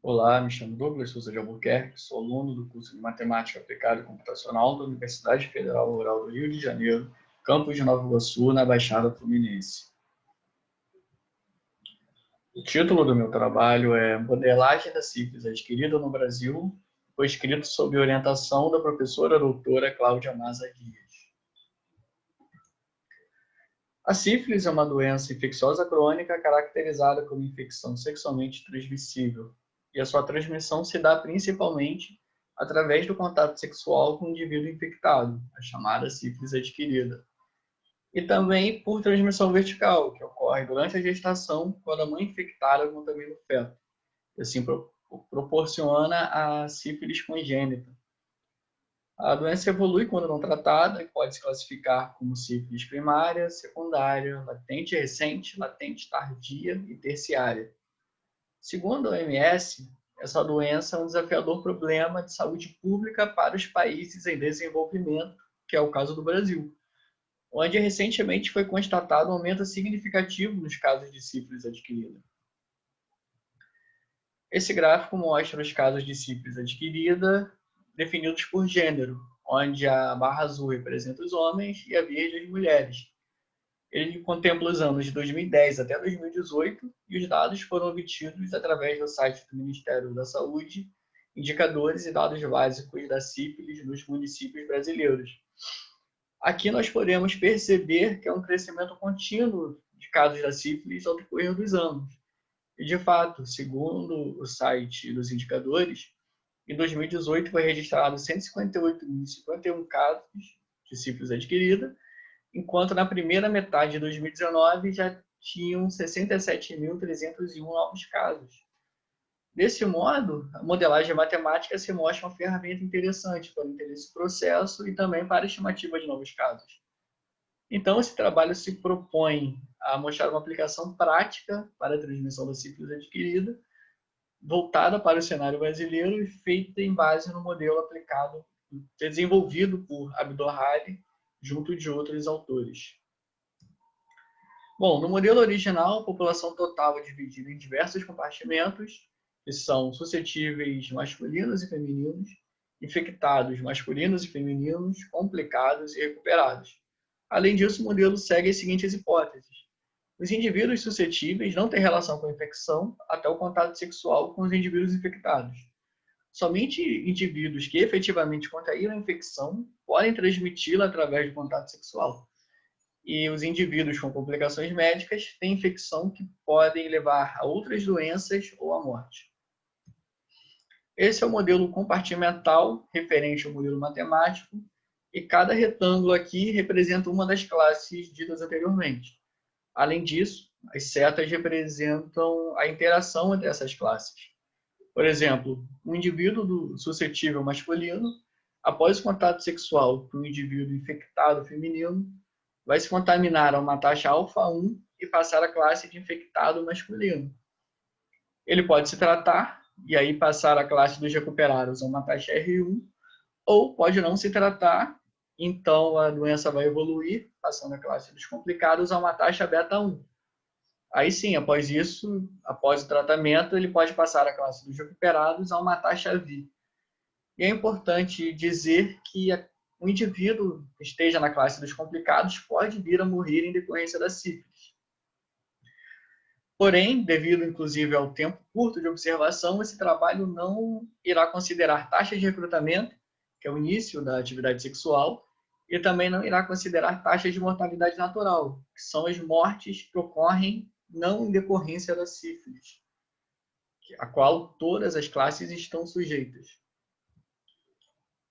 Olá, me chamo Douglas Souza de Albuquerque, sou aluno do curso de Matemática Aplicada e Computacional da Universidade Federal Rural do Rio de Janeiro, campus de Nova Iguaçu, na Baixada Fluminense. O título do meu trabalho é Modelagem da sífilis adquirida no Brasil, foi escrito sob orientação da professora doutora Cláudia Maza Dias. A sífilis é uma doença infecciosa crônica caracterizada como infecção sexualmente transmissível, e a sua transmissão se dá principalmente através do contato sexual com o indivíduo infectado, a chamada sífilis adquirida, e também por transmissão vertical, que ocorre durante a gestação quando a mãe infectada contamina o feto, e assim proporciona a sífilis congênita. A doença evolui quando não tratada e pode se classificar como sífilis primária, secundária, latente recente, latente tardia e terciária. Segundo a OMS, essa doença é um desafiador problema de saúde pública para os países em desenvolvimento, que é o caso do Brasil, onde recentemente foi constatado um aumento significativo nos casos de sífilis adquirida. Esse gráfico mostra os casos de sífilis adquirida definidos por gênero, onde a barra azul representa os homens e a verde as mulheres. Ele contempla os anos de 2010 até 2018 e os dados foram obtidos através do site do Ministério da Saúde, indicadores e dados básicos da sífilis nos municípios brasileiros. Aqui nós podemos perceber que é um crescimento contínuo de casos da sífilis ao decorrer dos anos. E, de fato, segundo o site dos indicadores, em 2018 foi registrado 158.051 casos de sífilis adquirida, enquanto na primeira metade de 2019 já tinham 67.301 novos casos. Desse modo, a modelagem matemática se mostra uma ferramenta interessante para entender esse processo e também para a estimativa de novos casos. Então, esse trabalho se propõe a mostrar uma aplicação prática para a transmissão da sífilis adquirida, voltada para o cenário brasileiro e feita em base no modelo aplicado, desenvolvido por Abdorrali, junto de outros autores. Bom, no modelo original, a população total é dividida em diversos compartimentos, que são suscetíveis masculinos e femininos, infectados masculinos e femininos, complicados e recuperados. Além disso, o modelo segue as seguintes hipóteses. Os indivíduos suscetíveis não têm relação com a infecção até o contato sexual com os indivíduos infectados. Somente indivíduos que efetivamente contraíram a infecção podem transmiti-la através do contato sexual. E os indivíduos com complicações médicas têm infecção que podem levar a outras doenças ou à morte. Esse é o modelo compartimental referente ao modelo matemático, e cada retângulo aqui representa uma das classes ditas anteriormente. Além disso, as setas representam a interação entre essas classes. Por exemplo, um indivíduo suscetível masculino, após o contato sexual com um indivíduo infectado feminino, vai se contaminar a uma taxa alfa-1 e passar a classe de infectado masculino. Ele pode se tratar e aí passar a classe dos recuperados a uma taxa R1, ou pode não se tratar, então a doença vai evoluir, passando a classe dos complicados a uma taxa beta-1. Aí sim, após isso, após o tratamento, ele pode passar a classe dos recuperados a uma taxa V. E é importante dizer que o indivíduo que esteja na classe dos complicados pode vir a morrer em decorrência da sífilis. Porém, devido inclusive ao tempo curto de observação, esse trabalho não irá considerar taxas de recrutamento, que é o início da atividade sexual, e também não irá considerar taxas de mortalidade natural, que são as mortes que ocorrem não em decorrência da sífilis, a qual todas as classes estão sujeitas.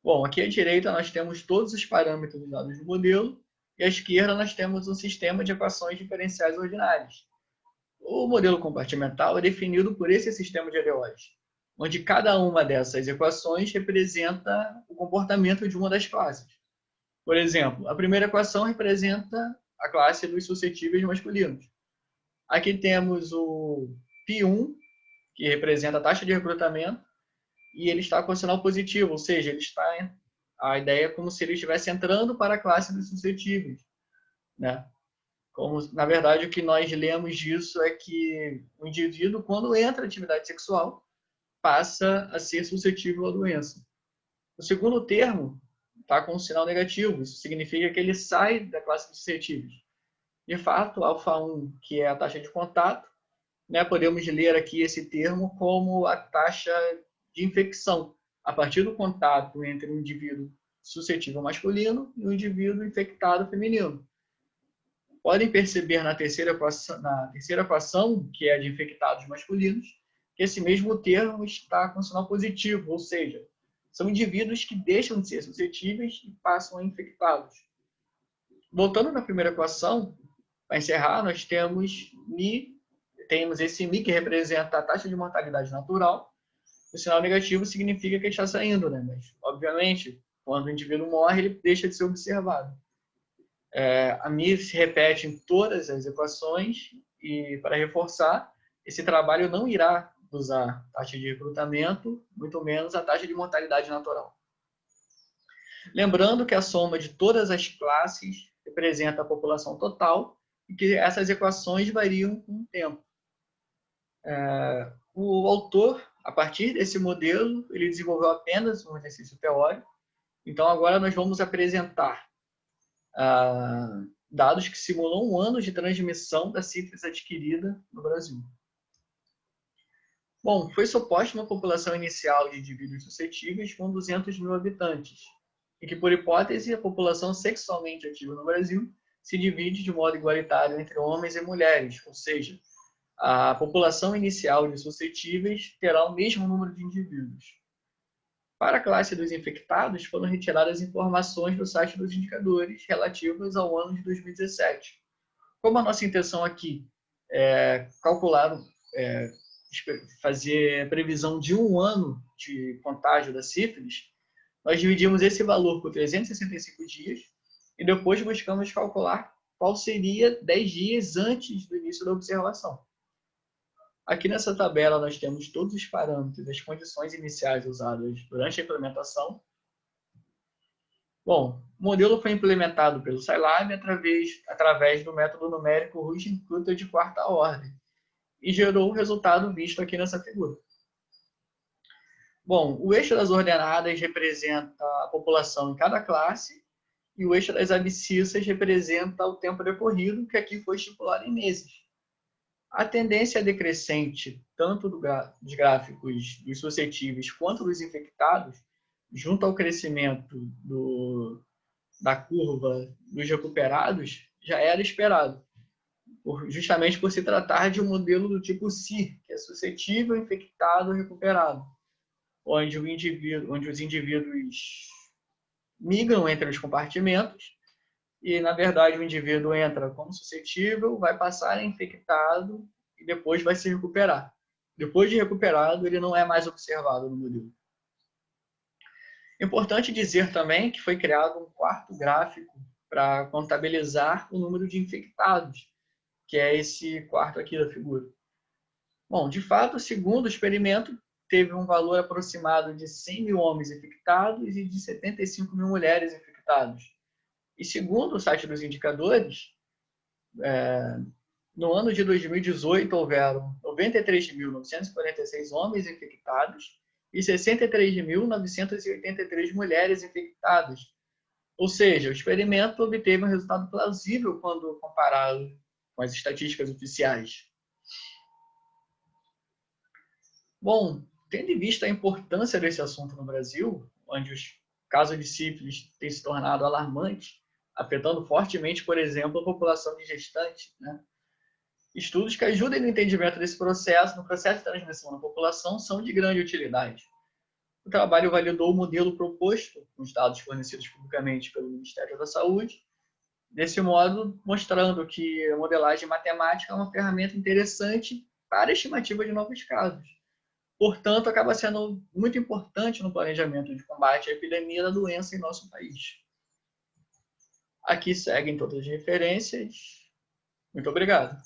Bom, aqui à direita nós temos todos os parâmetros dados no modelo, e à esquerda nós temos um sistema de equações diferenciais ordinárias. O modelo compartimental é definido por esse sistema de EDOs, onde cada uma dessas equações representa o comportamento de uma das classes. Por exemplo, a primeira equação representa a classe dos suscetíveis masculinos. Aqui temos o π1, que representa a taxa de recrutamento, e ele está com sinal positivo, ou seja, a ideia é como se ele estivesse entrando para a classe dos suscetíveis, né? Como, na verdade, o que nós lemos disso é que o indivíduo, quando entra em atividade sexual, passa a ser suscetível à doença. O segundo termo está com um sinal negativo, isso significa que ele sai da classe de suscetíveis. De fato, alfa 1, que é a taxa de contato, né, podemos ler aqui esse termo como a taxa de infecção, a partir do contato entre um indivíduo suscetível masculino e um indivíduo infectado feminino. Podem perceber na terceira equação, que é a de infectados masculinos, que esse mesmo termo está com sinal positivo, ou seja, são indivíduos que deixam de ser suscetíveis e passam a infectados. Voltando na primeira equação, para encerrar, nós temos esse Mi que representa a taxa de mortalidade natural. O sinal negativo significa que ele está saindo, né? Mas, obviamente, quando o indivíduo morre, ele deixa de ser observado. A Mi se repete em todas as equações e, para reforçar, esse trabalho não irá usar taxa de recrutamento, muito menos a taxa de mortalidade natural. Lembrando que a soma de todas as classes representa a população total e que essas equações variam com o tempo. O autor, a partir desse modelo, ele desenvolveu apenas um exercício teórico. Então, agora nós vamos apresentar dados que simulam 1 ano de transmissão da sífilis adquirida no Brasil. Bom, foi suposta uma população inicial de indivíduos suscetíveis com 200 mil habitantes, e que, por hipótese, a população sexualmente ativa no Brasil se divide de modo igualitário entre homens e mulheres, ou seja, a população inicial de suscetíveis terá o mesmo número de indivíduos. Para a classe dos infectados, foram retiradas informações do site dos indicadores relativos ao ano de 2017. Como a nossa intenção aqui é fazer previsão de 1 ano de contágio da sífilis, nós dividimos esse valor por 365 dias e depois buscamos calcular qual seria 10 dias antes do início da observação. Aqui nessa tabela nós temos todos os parâmetros das condições iniciais usadas durante a implementação. Bom, o modelo foi implementado pelo Scilab através do método numérico Ruijten-Clutter de quarta ordem e gerou o resultado visto aqui nessa figura. Bom, o eixo das ordenadas representa a população em cada classe e o eixo das abscissas representa o tempo decorrido, que aqui foi estipulado em meses. A tendência decrescente, tanto dos gráficos dos suscetíveis quanto dos infectados, junto ao crescimento da curva dos recuperados, já era esperado, justamente por se tratar de um modelo do tipo CIR, que é suscetível, infectado, recuperado, onde os indivíduos migram entre os compartimentos e, na verdade, o indivíduo entra como suscetível, vai passar a infectado e depois vai se recuperar. Depois de recuperado, ele não é mais observado no modelo. Importante dizer também que foi criado um quarto gráfico para contabilizar o número de infectados, que é esse quarto aqui da figura. Bom, de fato, segundo o experimento, teve um valor aproximado de 100 mil homens infectados e de 75 mil mulheres infectadas. E segundo o site dos indicadores, no ano de 2018 houveram 93.946 homens infectados e 63.983 mulheres infectadas. Ou seja, o experimento obteve um resultado plausível quando comparado com as estatísticas oficiais. Bom, tendo em vista a importância desse assunto no Brasil, onde os casos de sífilis têm se tornado alarmantes, afetando fortemente, por exemplo, a população de gestantes, né? Estudos que ajudem no entendimento desse processo, no processo de transmissão na população, são de grande utilidade. O trabalho validou o modelo proposto com os dados fornecidos publicamente pelo Ministério da Saúde, desse modo mostrando que a modelagem matemática é uma ferramenta interessante para a estimativa de novos casos. Portanto, acaba sendo muito importante no planejamento de combate à epidemia da doença em nosso país. Aqui seguem todas as referências. Muito obrigado.